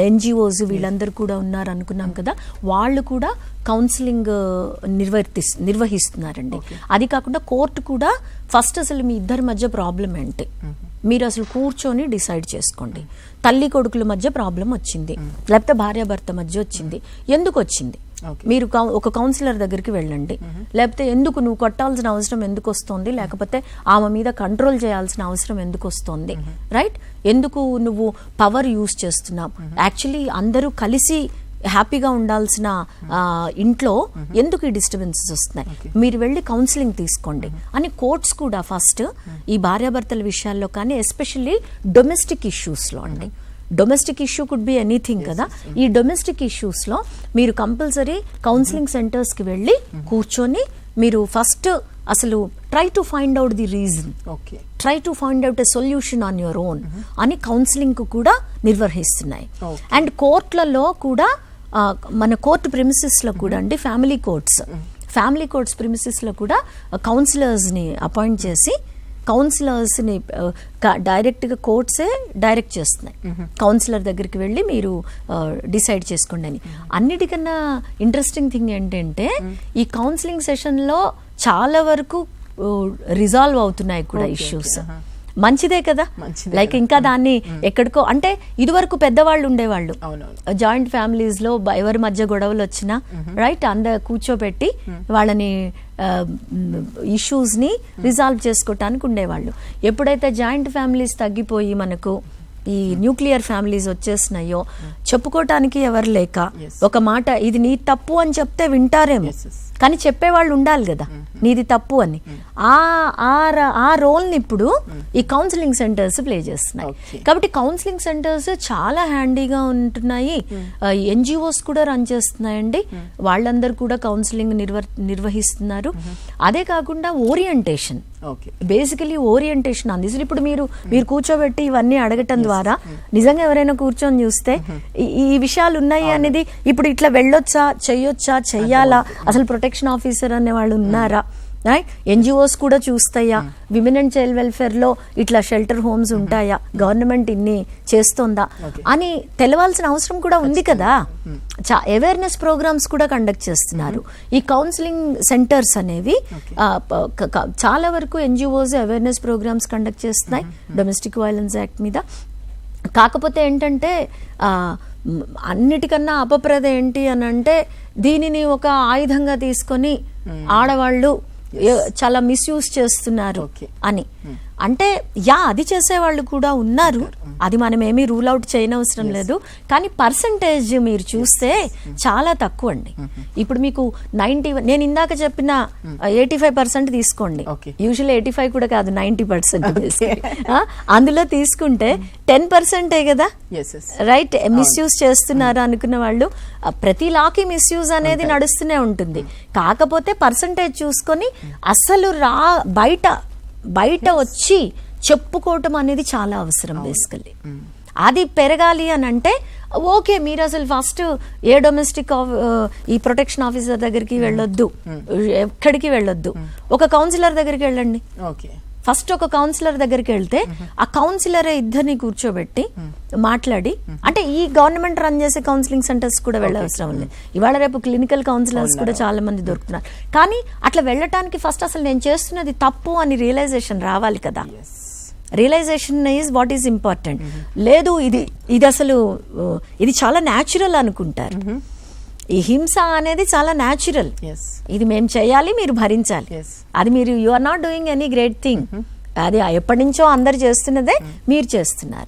NGOs వీళ్ళందరూ కూడా ఉన్నారు అనుకున్నాం కదా, వాళ్ళు కూడా కౌన్సిలింగ్ నిర్వహిస్తున్నారండి. అది కాకుండా కోర్టు కూడా ఫస్ట్ అసలు మీ ఇద్దరి మధ్య ప్రాబ్లం ఏంటి, మీరు అసలు కూర్చొని డిసైడ్ చేసుకోండి. తల్లి కొడుకుల మధ్య ప్రాబ్లం వచ్చింది, లేకపోతే భార్యాభర్త మధ్య వచ్చింది, ఎందుకు వచ్చింది, మీరు ఒక కౌన్సిలర్ దగ్గరికి వెళ్ళండి. లేకపోతే ఎందుకు నువ్వు కొట్టాల్సిన అవసరం ఎందుకు వస్తుంది, లేకపోతే ఆమె మీద కంట్రోల్ చేయాల్సిన అవసరం ఎందుకు వస్తుంది, రైట్? ఎందుకు నువ్వు పవర్ యూజ్ చేస్తున్నావు, యాక్చువల్లీ అందరూ కలిసి హ్యాపీగా ఉండాల్సిన ఇంట్లో ఎందుకు ఈ డిస్టర్బెన్సెస్ వస్తున్నాయి, మీరు వెళ్ళి కౌన్సిలింగ్ తీసుకోండి అని కోర్ట్స్ కూడా ఫస్ట్ ఈ భార్యాభర్తల విషయాల్లో కానీ ఎస్పెషల్లీ డొమెస్టిక్ ఇష్యూస్లో అండి. Domestic issue could be anything కదా. ఈ డొమెస్టిక్ ఇష్యూస్లో మీరు కంపల్సరీ కౌన్సిలింగ్ సెంటర్స్కి వెళ్ళి కూర్చొని మీరు ఫస్ట్ అసలు try to find out the reason, try to find out a solution on your own అని కౌన్సిలింగ్ కూడా నిర్వహిస్తున్నాయి. అండ్ కోర్టులలో కూడా మన కోర్టు ప్రిమిసెస్లో కూడా అండి, ఫ్యామిలీ కోర్ట్స్ ప్రిమిసెస్లో కూడా కౌన్సిలర్స్ని అపాయింట్ చేసి కౌన్సిలర్స్ని డైరెక్ట్గా కోర్ట్సే డైరెక్ట్ చేస్తున్నాయి. కౌన్సిలర్ దగ్గరికి వెళ్ళి మీరు డిసైడ్ చేసుకోండి అని. అన్నిటికన్నా ఇంట్రెస్టింగ్ థింగ్ ఏంటంటే ఈ కౌన్సిలింగ్ సెషన్లో చాలా వరకు రిజాల్వ్ అవుతున్నాయి కూడా ఇష్యూస్. మంచిదే కదా, లైక్ ఇంకా దాన్ని ఎక్కడికో అంటే ఇదివరకు పెద్దవాళ్ళు ఉండేవాళ్ళు జాయింట్ ఫ్యామిలీస్ లో ఎవరి మధ్య గొడవలు వచ్చినా రైట్ కూర్చోబెట్టి వాళ్ళని ఇష్యూస్ ని రిజాల్వ్ చేసుకోవటానికి ఉండేవాళ్ళు. ఎప్పుడైతే జాయింట్ ఫ్యామిలీస్ తగ్గిపోయి మనకు ఈ న్యూక్లియర్ ఫ్యామిలీస్ వచ్చేసినాయో చెప్పుకోవటానికి ఎవరు లేక ఒక మాట ఇది నీ తప్పు అని చెప్తే వింటారేమో, కానీ చెప్పేవాళ్ళు ఉండాలి కదా నీది తప్పు అని. ఆ రోల్ని ఇప్పుడు ఈ కౌన్సిలింగ్ సెంటర్స్ ప్లే చేస్తున్నాయి. కాబట్టి కౌన్సిలింగ్ సెంటర్స్ చాలా హ్యాండీగా ఉంటున్నాయి. ఎన్జిఓస్ కూడా రన్ చేస్తున్నాయండి, వాళ్ళందరూ కూడా కౌన్సిలింగ్ నిర్వహిస్తున్నారు. అదే కాకుండా ఓరియంటేషన్, బేసికలీ ఓరియంటేషన్ అంది. ఇప్పుడు మీరు కూర్చోబెట్టి ఇవన్నీ అడగటం ద్వారా నిజంగా ఎవరైనా కూర్చొని చూస్తే ఈ విషయాలు ఉన్నాయి అనేది ఇప్పుడు ఇట్లా వెళ్ళొచ్చా, చెయ్యొచ్చా, చెయ్యాలా, అసలు ప్రొటెక్షన్ ఆఫీసర్ అనే వాళ్ళు ఉన్నారా, ఎన్జిఓస్ కూడా చూస్తాయా, విమెన్ అండ్ చైల్డ్ వెల్ఫేర్ లో ఇట్లా షెల్టర్ హోమ్స్ ఉంటాయా, గవర్నమెంట్ ఇన్ని చేస్తోందా అని తెలవాల్సిన అవసరం కూడా ఉంది కదా. అవేర్నెస్ ప్రోగ్రామ్స్ కూడా కండక్ట్ చేస్తున్నారు. ఈ కౌన్సిలింగ్ సెంటర్స్ అనేవి చాలా వరకు ఎన్జిఓస్ అవేర్నెస్ ప్రోగ్రామ్స్ కండక్ట్ చేస్తున్నాయి డొమెస్టిక్ వైలెన్స్ యాక్ట్ మీద. కాకపోతే ఏంటంటే అన్నిటికన్నా అపప్రద ఏంటి అని అంటే దీనిని ఒక ఆయుధంగా తీసుకొని ఆడవాళ్ళు చాలా మిస్యూజ్ చేస్తున్నారు అని. అంటే అది చేసేవాళ్ళు కూడా ఉన్నారు, అది మనం ఏమీ రూల్ అవుట్ చేయనవసరం లేదు. కానీ పర్సంటేజ్ మీరు చూస్తే చాలా తక్కువ అండి. ఇప్పుడు మీకు 90, నేను ఇందాక చెప్పిన 85% తీసుకోండి, యూజువల్లీ 85 కూడా కాదు 90%. అందులో తీసుకుంటే 10% కదా రైట్ మిస్యూజ్ చేస్తున్నారు అనుకున్న వాళ్ళు. ప్రతి లాకి మిస్యూజ్ అనేది నడుస్తూనే ఉంటుంది. కాకపోతే పర్సంటేజ్ చూసుకొని అసలు బయట వచ్చి చెప్పుకోవటం అనేది చాలా అవసరం. బేసికల్లీ అది పెరగాలి అని అంటే ఓకే, మీరు అసలు ఫస్ట్ ఏ డొమెస్టిక్ ఈ ప్రొటెక్షన్ ఆఫీసర్ దగ్గరికి వెళ్ళొద్దు, ఎక్కడికి వెళ్ళొద్దు, ఒక కౌన్సిలర్ దగ్గరికి వెళ్ళండి. ఫస్ట్ ఒక కౌన్సిలర్ దగ్గరికి వెళ్తే ఆ కౌన్సిలరే ఇద్దరిని కూర్చోబెట్టి మాట్లాడి, అంటే ఈ గవర్నమెంట్ రన్ చేసే కౌన్సిలింగ్ సెంటర్స్ కూడా వెళ్ళవసరం లేదు. ఇవాళ రేపు క్లినికల్ కౌన్సిలర్స్ కూడా చాలా మంది దొరుకుతున్నారు. కానీ అట్లా వెళ్ళటానికి ఫస్ట్ అసలు నేను చేస్తున్నది తప్పు అని రియలైజేషన్ రావాలి కదా. Realisation is what is important. లేదు ఇది అసలు ఇది చాలా న్యాచురల్ అనుకుంటారు. ఈ హింస అనేది చాలా న్యాచురల్, ఇది మేము చేయాలి, మీరు భరించాలి. అది మీరు you are not doing any great thing, అది ఎప్పటి నుంచో అందరు చేస్తున్నదే మీరు చేస్తున్నారు.